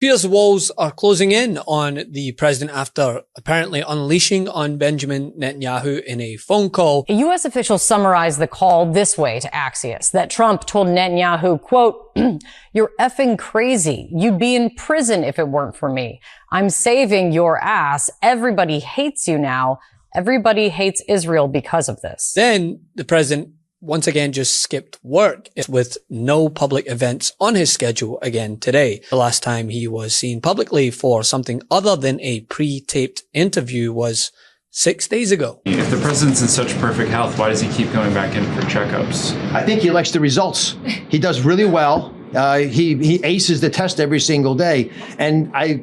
Fears walls are closing in on the president after apparently unleashing on Benjamin Netanyahu in a phone call. A U.S. official summarized the call this way to Axios, that Trump told Netanyahu, quote, "You're effing crazy. You'd be in prison if it weren't for me. I'm saving your ass. Everybody hates you now. Everybody hates Israel because of this." Then the president once again just skipped work with no public events on his schedule again today. The last time he was seen publicly for something other than a pre-taped interview was 6 days ago. If the president's in such perfect health, why does he keep going back in for checkups? I think he likes the results. He does really well. He aces the test every single day. And I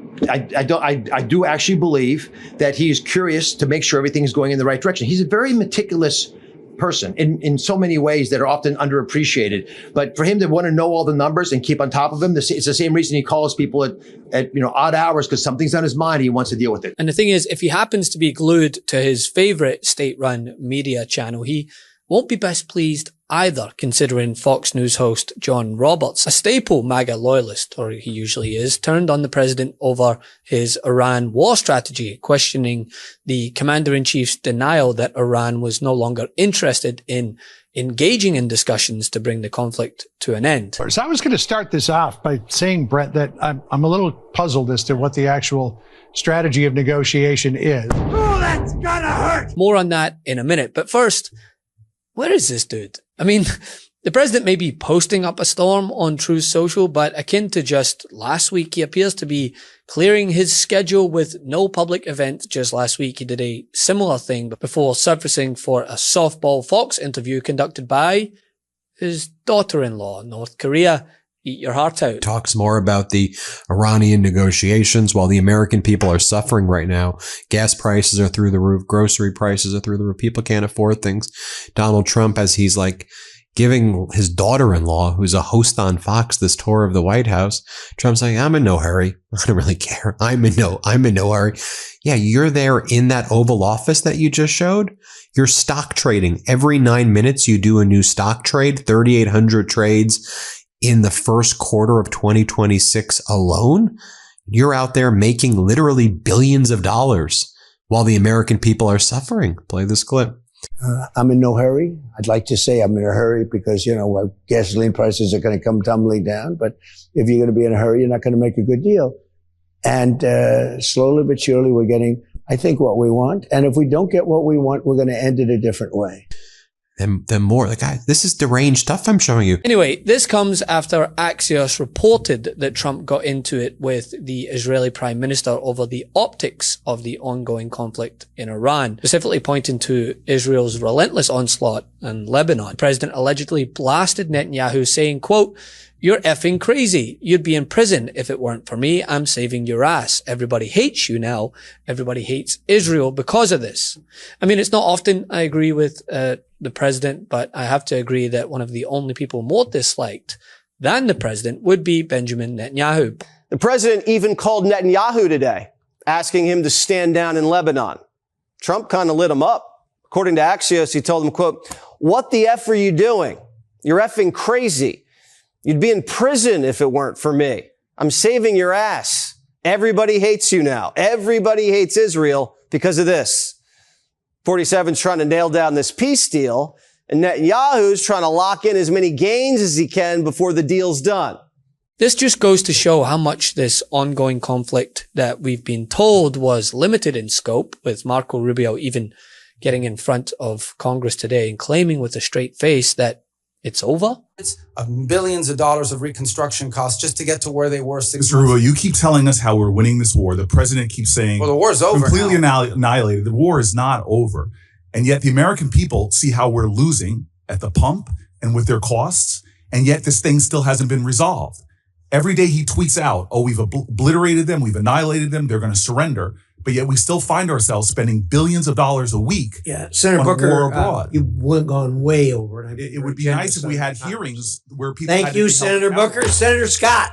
do actually believe that he's curious to make sure everything is going in the right direction. He's a very meticulous person in so many ways that are often underappreciated. But for him to want to know all the numbers and keep on top of them, it's the same reason he calls people at odd hours, because something's on his mind. He wants to deal with it. And the thing is, if he happens to be glued to his favorite state-run media channel, he won't be best pleased either, considering Fox News host John Roberts, a staple MAGA loyalist, or he usually is, turned on the president over his Iran war strategy, questioning the commander-in-chief's denial that Iran was no longer interested in engaging in discussions to bring the conflict to an end. So I was going to start this off by saying, Brett, that I'm a little puzzled as to what the actual strategy of negotiation is. Oh, that's gonna hurt! More on that in a minute, but first, where is this dude? I mean, the president may be posting up a storm on Truth Social, but akin to just last week, he appears to be clearing his schedule with no public events. Just last week, he did a similar thing before surfacing for a softball Fox interview conducted by his daughter-in-law. North Korea, eat your heart out. Talks more about the Iranian negotiations while the American people are suffering right now. Gas prices are through the roof. Grocery prices are through the roof. People can't afford things. Donald Trump, as he's like giving his daughter-in-law, who's a host on Fox, this tour of the White House, Trump's like, I'm in no hurry. I don't really care. I'm in no hurry. Yeah, you're there in that Oval Office that you just showed. You're stock trading. Every 9 minutes, you do a new stock trade, 3,800 trades in the first quarter of 2026 alone. You're out there making literally billions of dollars while the American people are suffering. Play this clip. I'm in no hurry. I'd like to say I'm in a hurry because, gasoline prices are going to come tumbling down. But if you're going to be in a hurry, you're not going to make a good deal. And slowly but surely, we're getting, I think, what we want. And if we don't get what we want, we're going to end it a different way. Then more, this is deranged stuff I'm showing you. Anyway, this comes after Axios reported that Trump got into it with the Israeli prime minister over the optics of the ongoing conflict in Iran, specifically pointing to Israel's relentless onslaught in Lebanon. The president allegedly blasted Netanyahu, saying, quote, "You're effing crazy. You'd be in prison if it weren't for me. I'm saving your ass. Everybody hates you now. Everybody hates Israel because of this." I mean, it's not often I agree with the president, but I have to agree that one of the only people more disliked than the president would be Benjamin Netanyahu. The president even called Netanyahu today, asking him to stand down in Lebanon. Trump kind of lit him up. According to Axios, he told him, quote, "What the F are you doing? You're effing crazy. You'd be in prison if it weren't for me. I'm saving your ass. Everybody hates you now. Everybody hates Israel because of this." 47's trying to nail down this peace deal, and Netanyahu's trying to lock in as many gains as he can before the deal's done. This just goes to show how much this ongoing conflict that we've been told was limited in scope, with Marco Rubio even getting in front of Congress today and claiming with a straight face that it's over. It's billions of dollars of reconstruction costs just to get to where they were 6 months ago. Mr. Rubio, you keep telling us how we're winning this war. The president keeps saying, well, the war's over. Completely annihilated. The war is not over. And yet the American people see how we're losing at the pump and with their costs. And yet this thing still hasn't been resolved. Every day he tweets out, oh, we've obliterated them. We've annihilated them. They're going to surrender. But yet we still find ourselves spending billions of dollars a week Senator on Booker, war abroad. You've gone way over. It would be nice if we had hearings where people Thank you, Senator Booker. Senator Scott.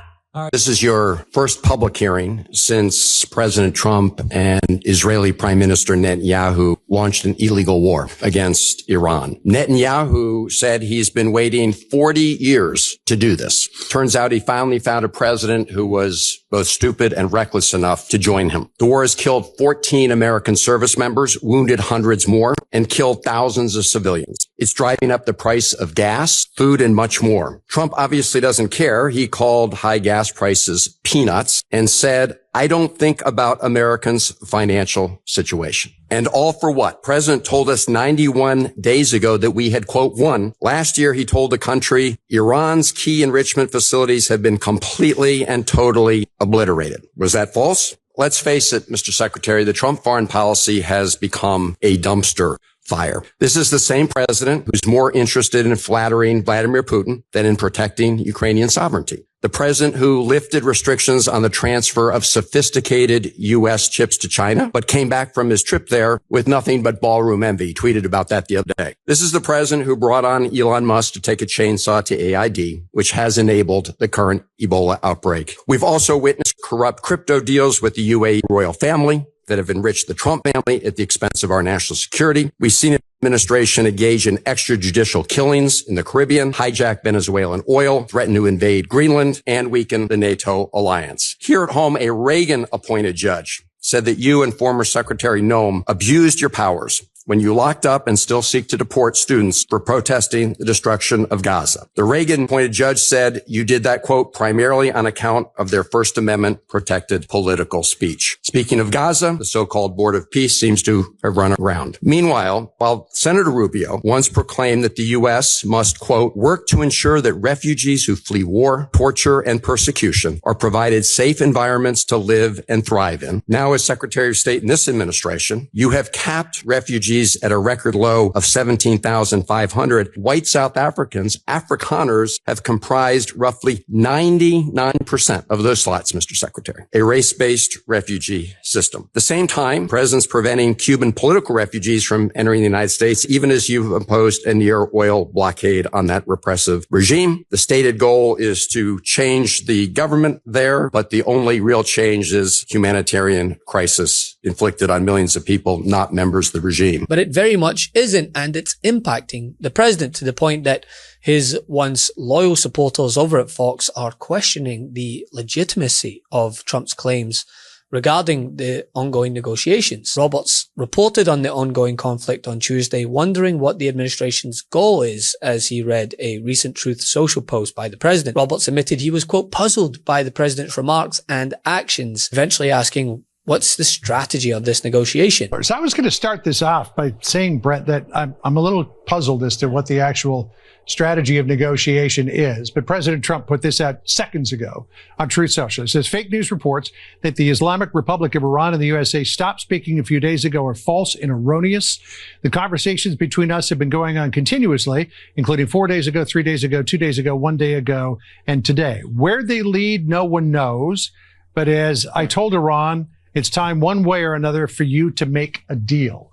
This is your first public hearing since President Trump and Israeli Prime Minister Netanyahu launched an illegal war against Iran. Netanyahu said he's been waiting 40 years to do this. Turns out he finally found a president who was both stupid and reckless enough to join him. The war has killed 14 American service members, wounded hundreds more, and killed thousands of civilians. It's driving up the price of gas, food, and much more. Trump obviously doesn't care. He called high gas prices peanuts and said, I don't think about Americans' financial situation. And all for what? President told us 91 days ago that we had, quote, won. Last year, he told the country Iran's key enrichment facilities have been completely and totally obliterated. Was that false? Let's face it, Mr. Secretary, the Trump foreign policy has become a dumpster fire. This is the same president who's more interested in flattering Vladimir Putin than in protecting Ukrainian sovereignty. The president who lifted restrictions on the transfer of sophisticated U.S. chips to China, but came back from his trip there with nothing but ballroom envy. He tweeted about that the other day. This is the president who brought on Elon Musk to take a chainsaw to AID, which has enabled the current Ebola outbreak. We've also witnessed corrupt crypto deals with the UAE royal family that have enriched the Trump family at the expense of our national security. We've seen an administration engage in extrajudicial killings in the Caribbean, hijack Venezuelan oil, threaten to invade Greenland, and weaken the NATO alliance. Here at home, a Reagan-appointed judge said that you and former Secretary Noem abused your powers when you locked up and still seek to deport students for protesting the destruction of Gaza. The Reagan-appointed judge said you did that, quote, primarily on account of their First Amendment protected political speech. Speaking of Gaza, the so-called Board of Peace seems to have run aground. Meanwhile, while Senator Rubio once proclaimed that the U.S. must, quote, work to ensure that refugees who flee war, torture, and persecution are provided safe environments to live and thrive in. Now, as Secretary of State in this administration, you have capped refugees at a record low of 17,500. White South Africans, Afrikaners, have comprised roughly 99% of those slots, Mr. Secretary. A race-based refugee system. At the same time, president's preventing Cuban political refugees from entering the United States, even as you've imposed a near oil blockade on that repressive regime. The stated goal is to change the government there, but the only real change is humanitarian crisis inflicted on millions of people, not members of the regime. But it very much isn't, and it's impacting the president to the point that his once loyal supporters over at Fox are questioning the legitimacy of Trump's claims regarding the ongoing negotiations. Roberts reported on the ongoing conflict on Tuesday, wondering what the administration's goal is as he read a recent Truth Social post by the president. Roberts admitted he was, quote, puzzled by the president's remarks and actions, eventually asking, what's the strategy of this negotiation? So I was going to start this off by saying, Brett, that I'm a little puzzled as to what the actual strategy of negotiation is. But President Trump put this out seconds ago on Truth Social. It says fake news reports that the Islamic Republic of Iran and the USA stopped speaking a few days ago are false and erroneous. The conversations between us have been going on continuously, including 4 days ago, 3 days ago, 2 days ago, 1 day ago, and today. Where they lead, no one knows. But as I told Iran, it's time one way or another for you to make a deal.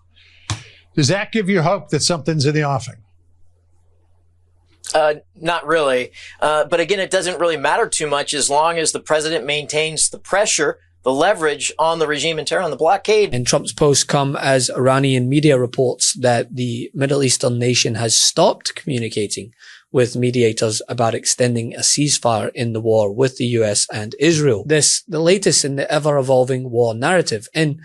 Does that give you hope that something's in the offing? Not really. But again, it doesn't really matter too much as long as the president maintains the pressure, the leverage on the regime in Tehran, the blockade. And Trump's posts come as Iranian media reports that the Middle Eastern nation has stopped communicating with mediators about extending a ceasefire in the war with the US and Israel. This, the latest in the ever-evolving war narrative. And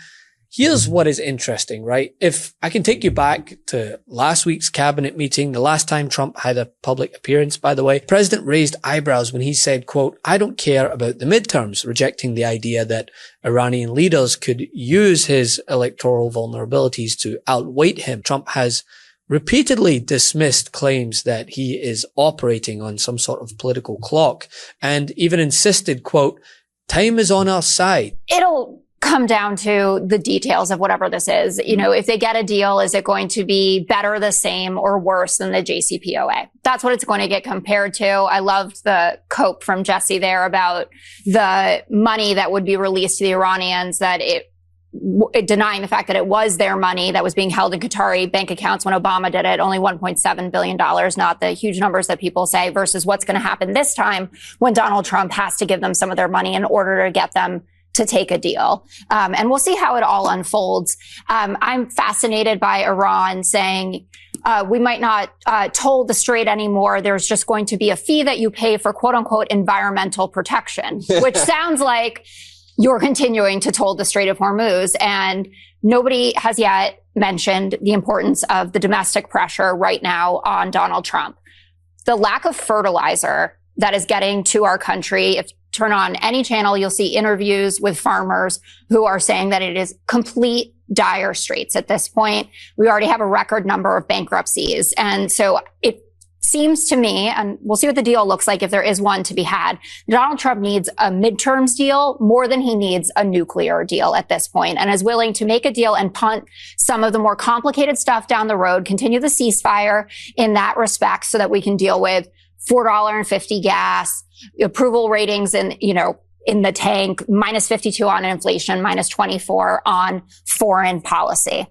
here's what is interesting, right? If I can take you back to last week's cabinet meeting, the last time Trump had a public appearance, by the way, the president raised eyebrows when he said, quote, I don't care about the midterms, rejecting the idea that Iranian leaders could use his electoral vulnerabilities to outweight him. Trump has repeatedly dismissed claims that he is operating on some sort of political clock and even insisted, quote, time is on our side. It'll come down to the details of whatever this is. You know, if they get a deal, is it going to be better, the same, or worse than the JCPOA? That's what it's going to get compared to. I loved the quote from Jesse there about the money that would be released to the Iranians, that it denying the fact that it was their money that was being held in Qatari bank accounts when Obama did it, only $1.7 billion, not the huge numbers that people say, versus what's going to happen this time when Donald Trump has to give them some of their money in order to get them to take a deal. And we'll see how it all unfolds. I'm fascinated by Iran saying, we might not toll the strait anymore. There's just going to be a fee that you pay for quote unquote environmental protection, which sounds like you're continuing to toll the Strait of Hormuz. And nobody has yet mentioned the importance of the domestic pressure right now on Donald Trump. The lack of fertilizer that is getting to our country, if turn on any channel, you'll see interviews with farmers who are saying that it is complete dire straits at this point. We already have a record number of bankruptcies. And so it seems to me, and we'll see what the deal looks like if there is one to be had, Donald Trump needs a midterms deal more than he needs a nuclear deal at this point, and is willing to make a deal and punt some of the more complicated stuff down the road, continue the ceasefire in that respect so that we can deal with $4.50 gas, approval ratings in the tank, minus 52 on inflation, minus 24 on foreign policy.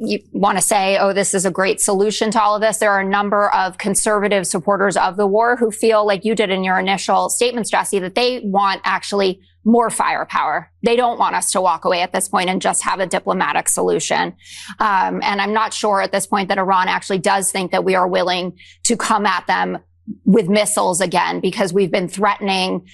You want to say, oh, this is a great solution to all of this. There are a number of conservative supporters of the war who feel like you did in your initial statements, Jesse, that they want actually more firepower. They don't want us to walk away at this point and just have a diplomatic solution. And I'm not sure at this point that Iran actually does think that we are willing to come at them with missiles again, because we've been threatening,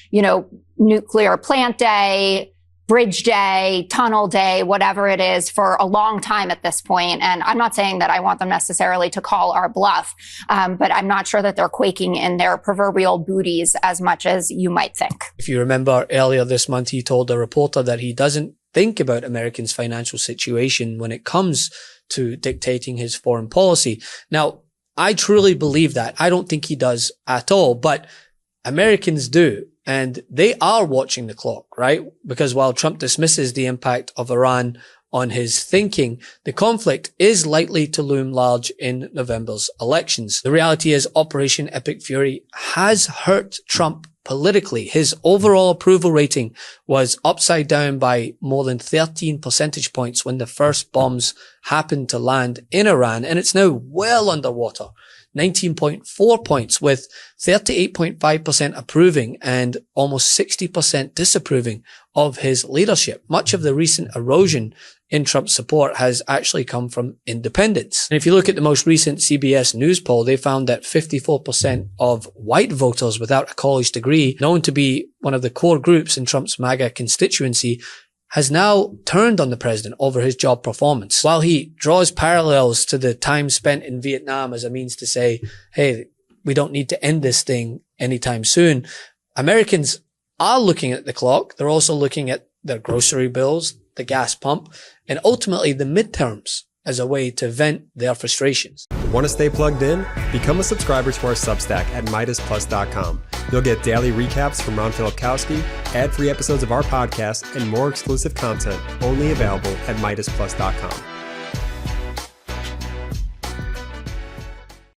nuclear plant day, bridge day, tunnel day, whatever it is, for a long time at this point. And I'm not saying that I want them necessarily to call our bluff, but I'm not sure that they're quaking in their proverbial booties as much as you might think. If you remember earlier this month, he told a reporter that he doesn't think about Americans' financial situation when it comes to dictating his foreign policy. Now, I truly believe that. I don't think he does at all, but Americans do. And they are watching the clock, right? Because while Trump dismisses the impact of Iran on his thinking, the conflict is likely to loom large in November's elections. The reality is Operation Epic Fury has hurt Trump politically. His overall approval rating was upside down by more than 13 percentage points when the first bombs happened to land in Iran, and it's now well underwater. 19.4 points, with 38.5% approving and almost 60% disapproving of his leadership. Much of the recent erosion in Trump's support has actually come from independents. And if you look at the most recent CBS News poll, they found that 54% of white voters without a college degree, known to be one of the core groups in Trump's MAGA constituency, has now turned on the president over his job performance. While he draws parallels to the time spent in Vietnam as a means to say, hey, we don't need to end this thing anytime soon, Americans are looking at the clock. They're also looking at their grocery bills, the gas pump, and ultimately the midterms as a way to vent their frustrations. Want to stay plugged in? Become a subscriber to our Substack at MeidasPlus.com. You'll get daily recaps from Ron Filipkowski, ad-free episodes of our podcast, and more exclusive content only available at MeidasPlus.com.